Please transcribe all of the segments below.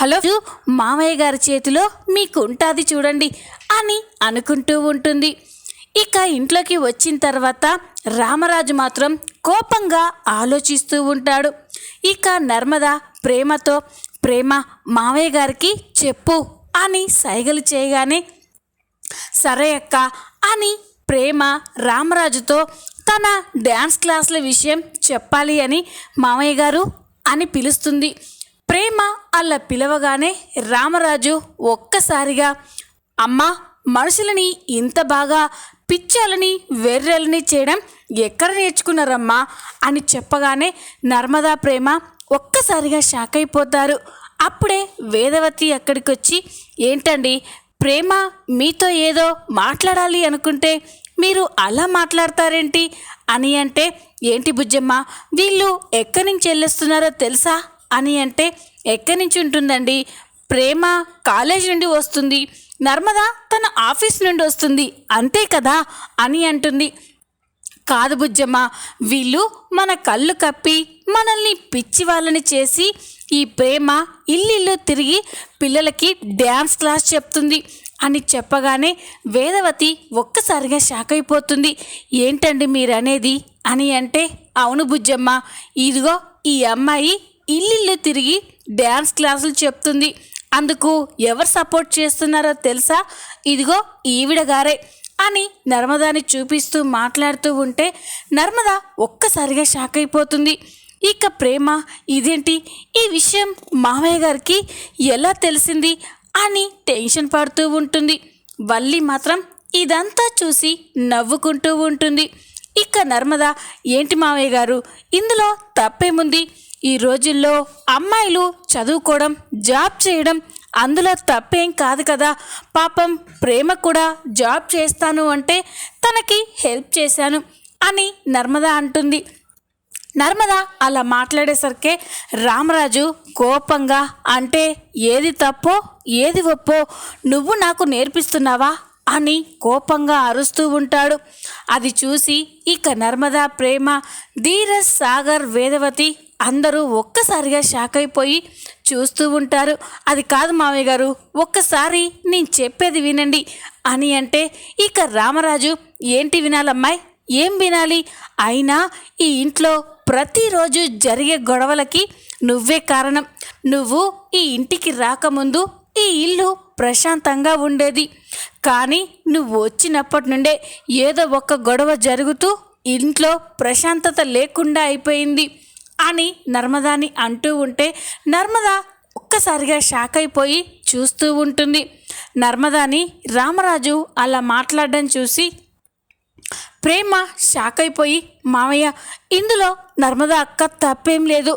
Hello మామయ్య గారి చేతిలో మీకు ఉంటుంది చూడండి అని అనుకుంటూ ఉంటుంది. ఇక ఇంట్లోకి వచ్చిన తర్వాత రామరాజు మాత్రం కోపంగా ఆలోచిస్తూ ఉంటాడు. ఇక నర్మద ప్రేమతో ప్రేమ మామయ్య గారికి చెప్పు అని సైగలు చేయగానే సరే అక్క అని ప్రేమ రామరాజుతో తన డ్యాన్స్ క్లాసుల విషయం చెప్పాలి అని మామయ్య గారు అని పిలుస్తుంది. ప్రేమ అలా పిలవగానే రామరాజు ఒక్కసారిగా అమ్మా మనుషులని ఇంత బాగా పిచ్చోళ్ళని వెర్రెలని చేయడం ఎక్కడ నేర్చుకున్నారమ్మా అని చెప్పగానే నర్మదా ప్రేమ ఒక్కసారిగా షాక్ అయిపోతారు. అప్పుడే వేదవతి అక్కడికి వచ్చి ఏంటండి ప్రేమ మీతో ఏదో మాట్లాడాలి అనుకుంటే మీరు అలా మాట్లాడతారేంటి అని అంటే ఏంటి బుజ్జమ్మ వీళ్ళు ఎక్కడి నుంచి వెళ్ళొస్తున్నారో తెలుసా అని అంటే ఎక్కడి నుంచి ఉంటుందండి ప్రేమ కాలేజ్ నుండి వస్తుంది, నర్మద తన ఆఫీస్ నుండి వస్తుంది అంతే కదా అని అంటుంది. కాదు బుజ్జమ్మ వీళ్ళు మన కళ్ళు కప్పి మనల్ని పిచ్చి వాళ్ళని చేసి ఈ ప్రేమ ఇల్లు తిరిగి పిల్లలకి డ్యాన్స్ క్లాస్ చెప్తుంది అని చెప్పగానే వేదవతి ఒక్కసారిగా షాక్ అయిపోతుంది. ఏంటండి మీరనేది అని అంటే అవును బుజ్జమ్మ ఇదిగో ఈ అమ్మాయి ఇల్లు తిరిగి డ్యాన్స్ క్లాసులు చెప్తుంది, అందుకు ఎవరు సపోర్ట్ చేస్తున్నారో తెలుసా ఇదిగో ఈవిడ గారే అని నర్మదాని చూపిస్తూ మాట్లాడుతూ ఉంటే నర్మద ఒక్కసారిగా షాక్ అయిపోతుంది. ఇక ప్రేమ ఇదేంటి ఈ విషయం మామయ్య గారికి ఎలా తెలిసింది అని టెన్షన్ పడుతూ ఉంటుంది. వల్లి మాత్రం ఇదంతా చూసి నవ్వుకుంటూ ఉంటుంది. ఇక నర్మద ఏంటి మామయ్య గారు ఇందులో తప్పేముంది, ఈ రోజుల్లో అమ్మాయిలు చదువుకోవడం జాబ్ చేయడం అందులో తప్పేం కాదు కదా, పాపం ప్రేమ కూడా జాబ్ చేస్తాను అంటే తనకి హెల్ప్ చేశాను అని నర్మద అంటుంది. నర్మద అలా మాట్లాడేసరికే రామరాజు కోపంగా అంటే ఏది తప్పో ఏది ఒప్పో నువ్వు నాకు నేర్పిస్తున్నావా అని కోపంగా అరుస్తూ ఉంటాడు. అది చూసి ఇక నర్మద ప్రేమ ధీరజ్ సాగర్ వేదవతి అందరూ ఒక్కసారిగా షాక్ అయిపోయి చూస్తూ ఉంటారు. అది కాదు మామయ్య గారు ఒక్కసారి నేను చెప్పేది వినండి అని అంటే ఇక రామరాజు ఏంటి వినాలమ్మాయి ఏం వినాలి, అయినా ఈ ఇంట్లో ప్రతిరోజు జరిగే గొడవలకి నువ్వే కారణం, నువ్వు ఈ ఇంటికి రాకముందు ఈ ఇల్లు ప్రశాంతంగా ఉండేది, కానీ నువ్వు వచ్చినప్పటి నుండే ఏదో ఒక గొడవ జరుగుతూ ఇంట్లో ప్రశాంతత లేకుండా అయిపోయింది అని నర్మదాని అంటూ ఉంటే నర్మద ఒక్కసారిగా షాక్ అయిపోయి చూస్తూ ఉంటుంది. నర్మదాని రామరాజు అలా మాట్లాడడం చూసి ప్రేమ షాక్ అయిపోయి మామయ్య ఇందులో నర్మద అక్క తప్పేం లేదు,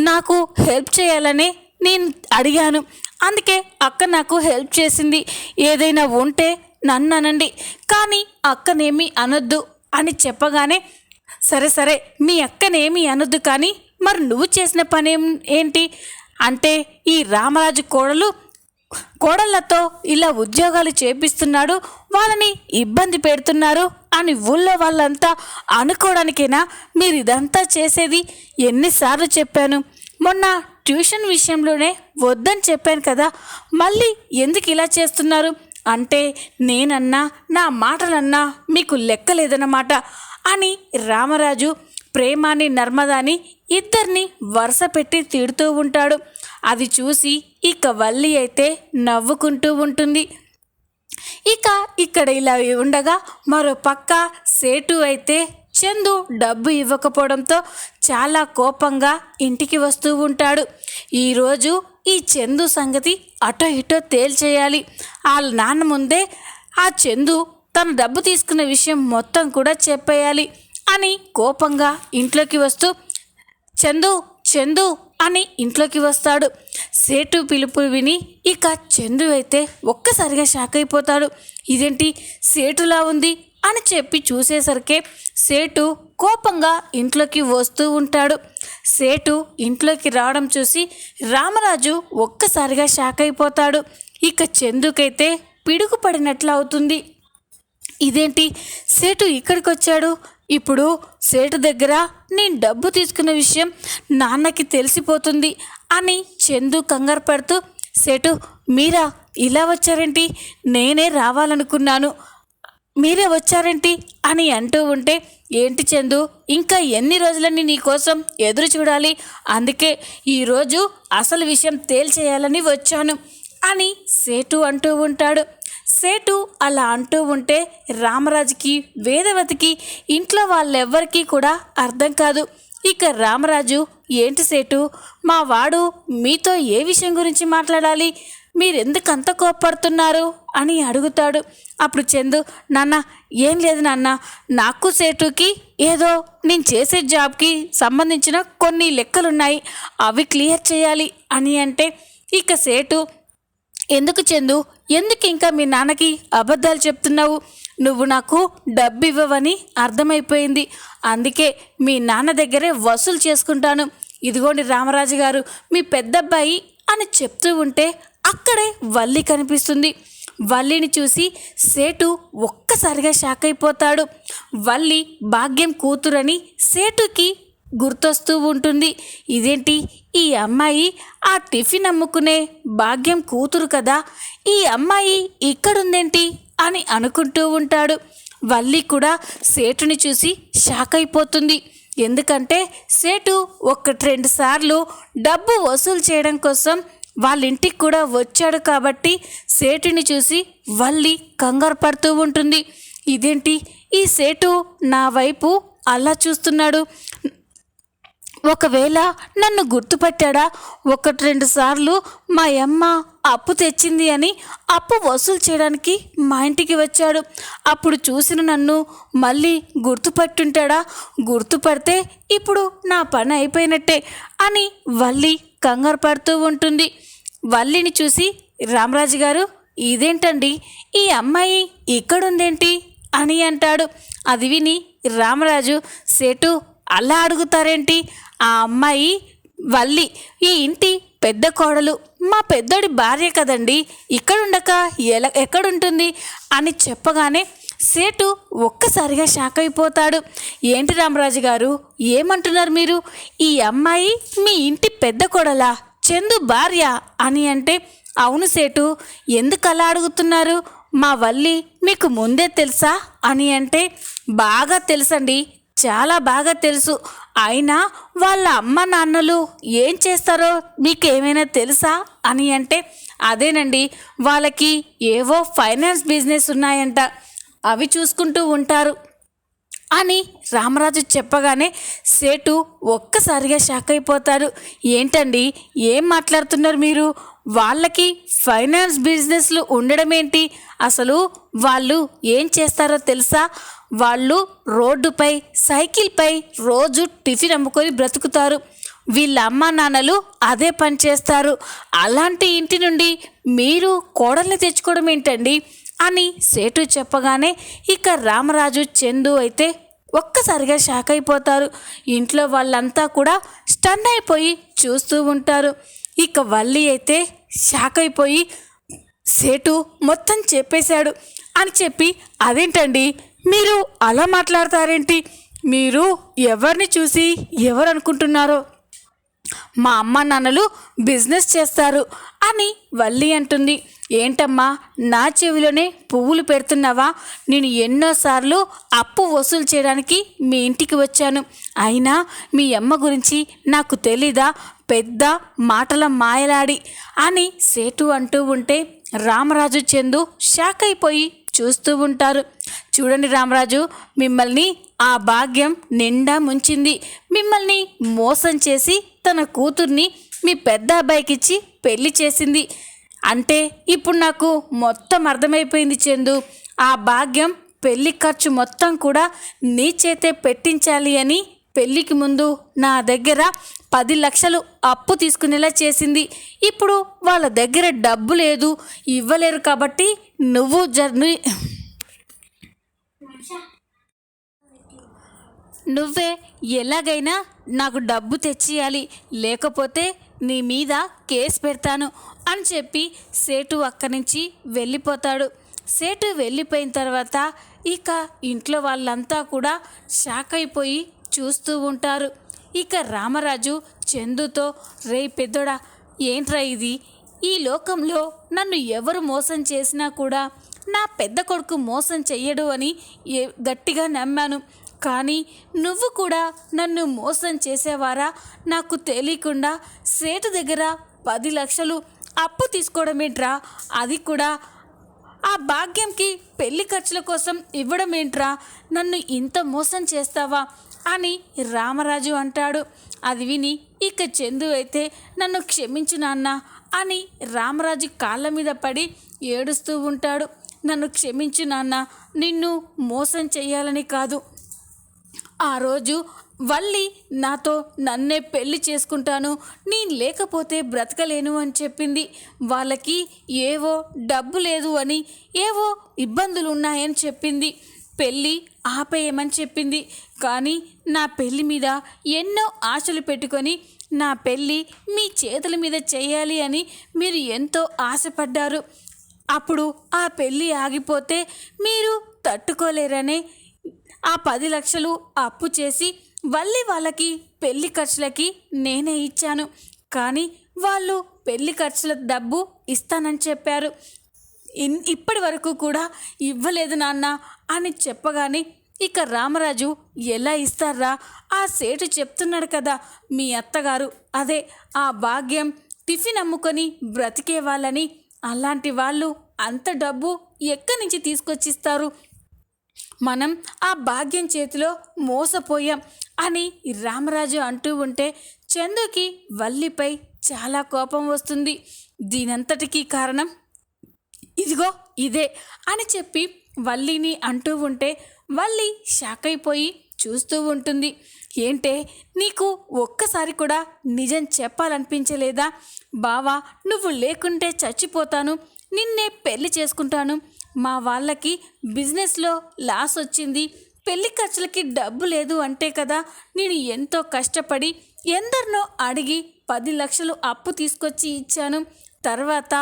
నాకు హెల్ప్ చేయాలనే నేను అడిగాను, అందుకే అక్క నాకు హెల్ప్ చేసింది, ఏదైనా ఉంటే నన్ను అనండి కానీ అక్కనేమీ అనొద్దు అని చెప్పగానే సరే సరే మీ అక్కనేమీ అనొద్దు కానీ మరి నువ్వు చేసిన పని ఏంటి అంటే ఈ రామరాజు కోడళ్ళతో ఇలా ఉద్యోగాలు చేపిస్తున్నాడు, వాళ్ళని ఇబ్బంది పెడుతున్నారు అని ఊళ్ళో వాళ్ళంతా అనుకోవడానికైనా మీరు ఇదంతా చేసేది, ఎన్నిసార్లు చెప్పాను, మొన్న ట్యూషన్ విషయంలోనే వద్దని చెప్పాను కదా, మళ్ళీ ఎందుకు ఇలా చేస్తున్నారు అంటే నేనన్నా నా మాటలన్నా మీకు లెక్కలేదన్నమాట అని రామరాజు ప్రేమాని నర్మదాని ఇద్దరిని వరుస పెట్టి తిడుతూ ఉంటాడు. అది చూసి ఇక వల్లి అయితే నవ్వుకుంటూ ఉంటుంది. ఇక ఇక్కడ ఇలా ఉండగా మరో పక్క సేటు అయితే చందు డబ్బు ఇవ్వకపోవడంతో చాలా కోపంగా ఇంటికి వస్తూ ఉంటాడు. ఈరోజు ఈ చందు సంగతి అటో ఇటో తేల్చేయాలి, వాళ్ళ నాన్న ముందే ఆ చందు తన డబ్బు తీసుకున్న విషయం మొత్తం కూడా చెప్పేయాలి అని కోపంగా ఇంట్లోకి వస్తూ చందు చందు అని ఇంట్లోకి వస్తాడు. సేటు పిలుపు విని ఇక చందు అయితే ఒక్కసారిగా షాక్ అయిపోతాడు. ఇదేంటి సేటులా ఉంది అని చెప్పి చూసేసరికే సేటు కోపంగా ఇంట్లోకి వస్తూ ఉంటాడు. సేటు ఇంట్లోకి రావడం చూసి రామరాజు ఒక్కసారిగా షాక్ అయిపోతాడు. ఇక చందుకైతే పిడుగు పడినట్లు అవుతుంది. ఇదేంటి సేటు ఇక్కడికి వచ్చాడు, ఇప్పుడు సేటు దగ్గర నేను డబ్బు తీసుకున్న విషయం నాన్నకి తెలిసిపోతుంది అని చందు కంగారు పడుతూ సేటు మీరా ఇలా వచ్చారేంటి? నేనే రావాలనుకున్నాను, మీరే వచ్చారేంటి అని అంటూ ఉంటే, ఏంటి చందు, ఇంకా ఎన్ని రోజులని నీకోసం ఎదురు చూడాలి? అందుకే ఈరోజు అసలు విషయం తేల్చేయాలని వచ్చాను అని సేటు అంటూ ఉంటాడు. సేటు అలా అంటూ ఉంటే రామరాజుకి, వేదవతికి, ఇంట్లో వాళ్ళెవ్వరికీ కూడా అర్థం కాదు. ఇక రామరాజు, ఏంటి సేటు, మా వాడు మీతో ఏ విషయం గురించి మాట్లాడాలి? మీరెందుకు అంత కోప్పడుతున్నారు అని అడుగుతాడు. అప్పుడు చందు, నాన్న ఏం లేదు నాన్న, నాకు సేటుకి ఏదో నేను చేసే జాబ్కి సంబంధించిన కొన్ని లెక్కలున్నాయి, అవి క్లియర్ చేయాలి అని అంటే, ఇక సేటు, ఎందుకు చందు, ఎందుకు ఇంకా మీ నాన్నకి అబద్ధాలు చెప్తున్నావు? నువ్వు నాకు డబ్బు ఇవ్వవని అర్థమైపోయింది, అందుకే మీ నాన్న దగ్గరే వసూలు చేసుకుంటాను. ఇదిగోండి రామరాజు గారు, మీ పెద్దబ్బాయి అని చెప్తూ ఉంటే అక్కడే వల్లి కనిపిస్తుంది. వల్లిని చూసి సేటు ఒక్కసారిగా షాక్ అయిపోతాడు. వల్లి భాగ్యం కూతురని సేటుకి గుర్తొస్తూ ఉంటుంది. ఇదేంటి, ఈ అమ్మాయి ఆ టిఫిన్ అమ్ముకునే భాగ్యం కూతురు కదా, ఈ అమ్మాయి ఇక్కడుందేంటి అని అనుకుంటూ ఉంటాడు. వల్లి కూడా సేటుని చూసి షాక్ అయిపోతుంది. ఎందుకంటే సేటు 1-2 సార్లు డబ్బు వసూలు చేయడం కోసం వాళ్ళ ఇంటికి కూడా వచ్చాడు కాబట్టి సేటుని చూసి వల్లి కంగారు పడుతూ ఉంటుంది. ఇదేంటి, ఈ సేటు నా వైపు అలా చూస్తున్నాడు, ఒకవేళ నన్ను గుర్తుపట్టాడా? 1-2 సార్లు మా అమ్మ అప్పు తెచ్చింది అని అప్పు వసూలు చేయడానికి మా ఇంటికి వచ్చాడు, అప్పుడు చూసిన నన్ను మళ్ళీ గుర్తుపట్టుంటాడా? గుర్తుపడితే ఇప్పుడు నా పని అయిపోయినట్టే అని వల్లి కంగారు పడుతూ ఉంటుంది. వల్లిని చూసి రామరాజు గారు, ఇదేంటండి, ఈ అమ్మాయి ఇక్కడుందేంటి అని అంటాడు. అది విని రామరాజు, సేటు అలా అడుగుతారేంటి, ఆ అమ్మాయి వల్లి ఈ ఇంటి పెద్ద కోడలు, మా పెద్దోడి భార్య కదండి, ఇక్కడుండక ఎక్కడుంటుంది అని చెప్పగానే సేటు ఒక్కసారిగా షాక్ అయిపోతాడు. ఏంటి రామరాజు గారు, ఏమంటున్నారు మీరు? ఈ అమ్మాయి మీ ఇంటి పెద్ద కోడలా, చందు భార్య అని అంటే, అవును సేటు, ఎందుకు అలా అడుగుతున్నారు? మా వల్లి మీకు ముందే తెలుసా అని అంటే, బాగా తెలుసండి, చాలా బాగా తెలుసు, అయినా వాళ్ళ అమ్మ నాన్నలు ఏం చేస్తారో మీకేమైనా తెలుసా అని అంటే, అదేనండి, వాళ్ళకి ఏవో ఫైనాన్స్ బిజినెస్ ఉన్నాయంట, అవి చూసుకుంటూ ఉంటారు అని రామరాజు చెప్పగానే సేటు ఒక్కసారిగా షాక్ అయిపోతాడు. ఏంటండి, ఏం మాట్లాడుతున్నారు మీరు? వాళ్ళకి ఫైనాన్స్ బిజినెస్లు ఉండడం ఏంటి? అసలు వాళ్ళు ఏం చేస్తారో తెలుసా? వాళ్ళు రోడ్డుపై సైకిల్పై రోజు టిఫిన్ అమ్ముకొని బ్రతుకుతారు. వీళ్ళ అమ్మా నాన్నలు అదే పని చేస్తారు. అలాంటి ఇంటి నుండి మీరు కోడల్ని తెచ్చుకోవడం ఏంటండి అని సేటు చెప్పగానే ఇక రామరాజు, చందు అయితే ఒక్కసారిగా షాక్ అయిపోతారు. ఇంట్లో వాళ్ళంతా కూడా స్టన్ అయిపోయి చూస్తూ ఉంటారు. ఇక వల్లి అయితే షాక్ అయిపోయి, సేటు మొత్తం చెప్పేశాడు అని చెప్పి, అదేంటండి మీరు అలా మాట్లాడతారేంటి? మీరు ఎవరిని చూసి ఎవరు అనుకుంటున్నారో, మా అమ్మ నాన్నలు బిజినెస్ చేస్తారు అని వల్లి అంటుంది. ఏంటమ్మా, నా చెవిలోనే పువ్వులు పెడుతున్నావా? నేను ఎన్నోసార్లు అప్పు వసూలు చేయడానికి మీ ఇంటికి వచ్చాను, అయినా మీ అమ్మ గురించి నాకు తెలీదా? పెద్ద మాటల మాయలాడి అని సేటు అంటూ ఉంటే రామరాజు, చందు షాక్ అయిపోయి చూస్తూ ఉంటారు. చూడండి రామరాజు, మిమ్మల్ని ఆ భాగ్యం నిండా ముంచింది, మిమ్మల్ని మోసం చేసి తన కూతుర్ని మీ పెద్ద అబ్బాయికిచ్చి పెళ్లి చేసింది అంటే ఇప్పుడు నాకు మొత్తం అర్థమైపోయింది చందు. ఆ భాగ్యం పెళ్లి ఖర్చు మొత్తం కూడా నీ చేతే పెట్టించాలి అని పెళ్ళికి ముందు నా దగ్గర 10 లక్షలు అప్పు తీసుకునేలా చేసింది. ఇప్పుడు వాళ్ళ దగ్గర డబ్బు లేదు, ఇవ్వలేరు, కాబట్టి నువ్వే ఎలాగైనా నాకు డబ్బు తెచ్చియాలి, లేకపోతే నీ మీద కేసు పెడతాను అని చెప్పి సేటు అక్కడి నుంచి వెళ్ళిపోతాడు. సేటు వెళ్ళిపోయిన తర్వాత ఇక ఇంట్లో వాళ్ళంతా కూడా షాక్ అయిపోయి చూస్తూ ఉంటారు. ఇక రామరాజు చందుతో, రే పెద్దోడా, ఏంట్రా ఇది, ఈ లోకంలో నన్ను ఎవరు మోసం చేసినా కూడా నా పెద్ద కొడుకు మోసం చెయ్యడు అని గట్టిగా నమ్మాను. కానీ నువ్వు కూడా నన్ను మోసం చేసేవారా? నాకు తెలియకుండా సేటు దగ్గర 10 లక్షలు అప్పు తీసుకోవడమేంట్రా? అది కూడా ఆ భాగ్యంకి పెళ్లి ఖర్చుల కోసం ఇవ్వడమేంట్రా? నన్ను ఇంత మోసం చేస్తావా అని రామరాజు అంటాడు. అది విని ఇక చందు అయితే నన్ను క్షమించు నాన్న అని రామరాజు కాళ్ళ మీద పడి ఏడుస్తూ ఉంటాడు. నన్ను క్షమించు నాన్న, నిన్ను మోసం చేయాలని కాదు. ఆ రోజు వల్లి నాతో నన్నే పెళ్లి చేసుకుంటాను, నేను లేకపోతే బ్రతకలేను అని చెప్పింది. వాళ్ళకి ఏవో డబ్బు లేదు అని, ఏవో ఇబ్బందులు ఉన్నాయని చెప్పింది. పెళ్ళి ఆపేయమని చెప్పింది. కానీ నా పెళ్ళి మీద ఎన్నో ఆశలు పెట్టుకొని నా పెళ్ళి మీ చేతుల మీద చేయాలి అని మీరు ఎంతో ఆశపడ్డారు. అప్పుడు ఆ పెళ్ళి ఆగిపోతే మీరు తట్టుకోలేరనే ఆ 10 లక్షలు అప్పు చేసి వల్లి వాళ్ళకి పెళ్లి ఖర్చులకి నేనే ఇచ్చాను. కానీ వాళ్ళు పెళ్లి ఖర్చుల డబ్బు ఇస్తానని చెప్పారు. ఇప్పటి వరకు కూడా ఇవ్వలేదు నాన్న అని చెప్పగానే ఇక రామరాజు ఎలా ఇస్తారా? ఆ సేటు చెప్తున్నాడు కదా, మీ అత్తగారు అదే ఆ భాగ్యం టిఫిన్ అమ్ముకొని బ్రతికే వాళ్ళని. అలాంటి వాళ్ళు అంత డబ్బు ఎక్కడి నుంచి తీసుకొచ్చిస్తారు? మనం ఆ భాగ్యం చేతిలో మోసపోయాం అని రామరాజు అంటూ ఉంటే చందుకి వల్లిపై చాలా కోపం వస్తుంది. దీనంతటికీ కారణం ఇదిగో ఇదే అని చెప్పి వల్లిని అంటూ ఉంటే వల్లి షాక్ అయిపోయి చూస్తూ ఉంటుంది. ఏంటే, నీకు ఒక్కసారి కూడా నిజం చెప్పాలనిపించలేదా? బావా, నువ్వు లేకుంటే చచ్చిపోతాను, నిన్నే పెళ్లి చేసుకుంటాను, మా వాళ్ళకి బిజినెస్లో లాస్ వచ్చింది, పెళ్లి ఖర్చులకి డబ్బు లేదు అంటే కదా నేను ఎంతో కష్టపడి ఎందరినో అడిగి 10 లక్షలు అప్పు తీసుకొచ్చి ఇచ్చాను. తర్వాత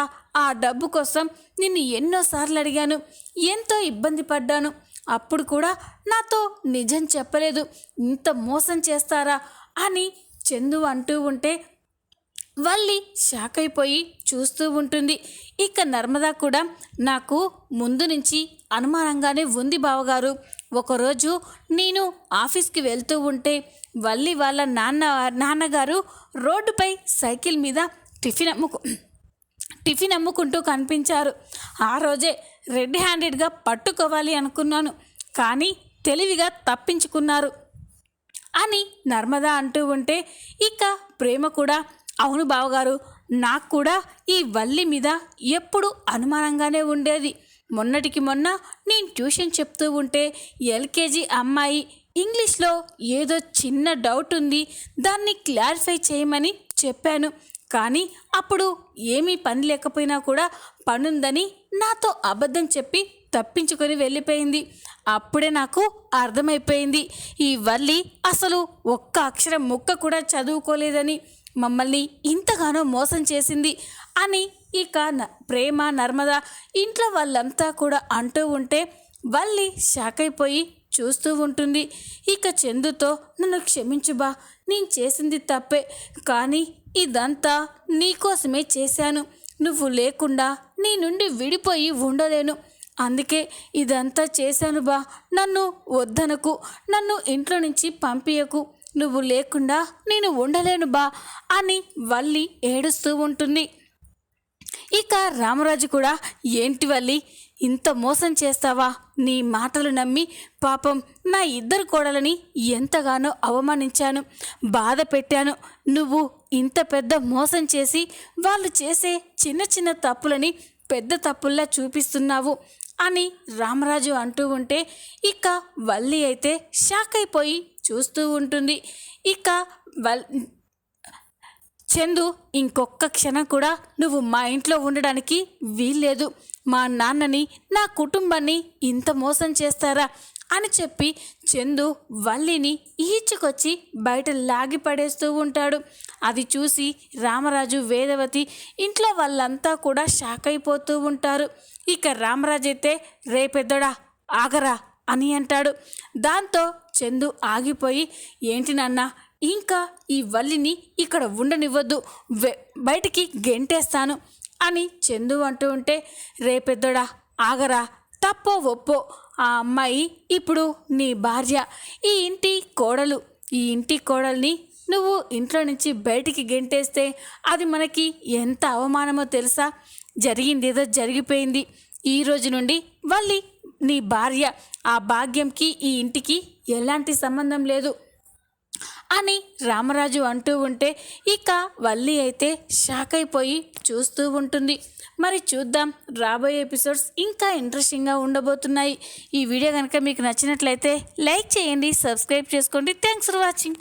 ఆ డబ్బు కోసం నిన్ను ఎన్నోసార్లు అడిగాను, ఎంతో ఇబ్బంది పడ్డాను. అప్పుడు కూడా నాతో నిజం చెప్పలేదు. ఇంత మోసం చేస్తారా అని చందు అంటూ ఉంటే వల్లి షాక్ అయిపోయి చూస్తూ ఉంటుంది. ఇక నర్మదా కూడా నాకు ముందు నుంచి అనుమానంగానే ఉంది బావగారు. ఒకరోజు నేను ఆఫీస్కి వెళ్తూ ఉంటే వల్లి వాళ్ళ నాన్నగారు రోడ్డుపై సైకిల్ మీద టిఫిన్ అమ్ముకుంటూ కనిపించారు. ఆ రోజే రెడ్ హ్యాండెడ్గా పట్టుకోవాలి అనుకున్నాను, కానీ తెలివిగా తప్పించుకున్నారు అని నర్మదా అంటూ ఉంటే ఇక ప్రేమ కూడా అవును బావగారు, నాకు కూడా ఈ వల్లి మీద ఎప్పుడు అనుమానంగానే ఉండేది. మొన్నటికి మొన్న నేను ట్యూషన్ చెప్తూ ఉంటే ఎల్కేజీ అమ్మాయి ఇంగ్లీష్లో ఏదో చిన్న డౌట్ ఉంది, దాన్ని క్లారిఫై చేయమని చెప్పాను. కానీ అప్పుడు ఏమీ పని లేకపోయినా కూడా పనుందని నాతో అబద్ధం చెప్పి తప్పించుకొని వెళ్ళిపోయింది. అప్పుడే నాకు అర్థమైపోయింది, ఈ వల్లి అసలు ఒక్క అక్షరం ముక్క కూడా చదువుకోలేదని మమ్మల్ని ఇంతగానో మోసం చేసింది అని ఇక ప్రేమ నర్మదా ఇంట్లో వాళ్ళంతా కూడా అంటూ ఉంటే వల్లి షాక్ అయిపోయి చూస్తూ ఉంటుంది. ఇక చందుతో నన్ను క్షమించు బా, నేను చేసింది తప్పే, కానీ ఇదంతా నీకోసమే చేశాను. నువ్వు లేకుండా నీ నుండి విడిపోయి ఉండలేను, అందుకే ఇదంతా చేశాను బా. నన్ను వద్దనకు, నన్ను ఇంట్లో నుంచి పంపియకు, నువ్వు లేకుండా నేను ఉండలేను బా అని వల్లి ఏడుస్తూ ఉంటుంది. ఇక రామరాజు కూడా ఏంటి వల్లి, ఇంత మోసం చేస్తావా? నీ మాటలు నమ్మి పాపం నా ఇద్దరు కోడలని ఎంతగానో అవమానించాను, బాధ పెట్టాను. నువ్వు ఇంత పెద్ద మోసం చేసి వాళ్ళు చేసే చిన్న చిన్న తప్పులని పెద్ద తప్పుల్లా చూపిస్తున్నావు అని రామరాజు అంటూ ఉంటే ఇక వల్లి అయితే షాక్ అయిపోయి చూస్తూ ఉంటుంది. ఇక చందు, ఇంకొక్క క్షణం కూడా నువ్వు మా ఇంట్లో ఉండడానికి వీల్లేదు. మా నాన్నని, నా కుటుంబాన్ని ఇంత మోసం చేస్తారా అని చెప్పి చందు వల్లిని ఈడ్చుకొచ్చి బయట లాగి పడేస్తూ ఉంటాడు. అది చూసి రామరాజు, వేదవతి ఇంట్లో వాళ్ళంతా కూడా షాక్ అయిపోతూ ఉంటారు. ఇక రామరాజు అయితే రే పెద్దోడా ఆగరా అని అంటాడు. దాంతో చందు ఆగిపోయి ఏంటి నాన్న, ఇంకా ఈ వల్లిని ఇక్కడ ఉండనివ్వద్దు, బయటికి గెంటేస్తాను అని చందు అంటూ ఉంటే, రే పెద్దోడా ఆగరా, తప్పో ఒప్పో ఆ అమ్మాయి ఇప్పుడు నీ భార్య, ఈ ఇంటి కోడలు. ఈ ఇంటి కోడల్ని నువ్వు ఇంట్లో నుంచి బయటికి గెంటేస్తే అది మనకి ఎంత అవమానమో తెలుసా? జరిగిందేదో జరిగిపోయింది. ఈ రోజు నుండి వల్లి నీ భార్య. ఆ భాగ్యంకి ఈ ఇంటికి ఎలాంటి సంబంధం లేదు అని రామరాజు అంటూ ఉంటే ఇక వల్లి అయితే షాక్ అయిపోయి చూస్తూ ఉంటుంది. మరి చూద్దాం, రాబోయే ఎపిసోడ్స్ ఇంకా ఇంట్రెస్టింగ్గా ఉండబోతున్నాయి. ఈ వీడియో కనుక మీకు నచ్చినట్లయితే లైక్ చేయండి, సబ్స్క్రైబ్ చేసుకోండి. Thanks for watching.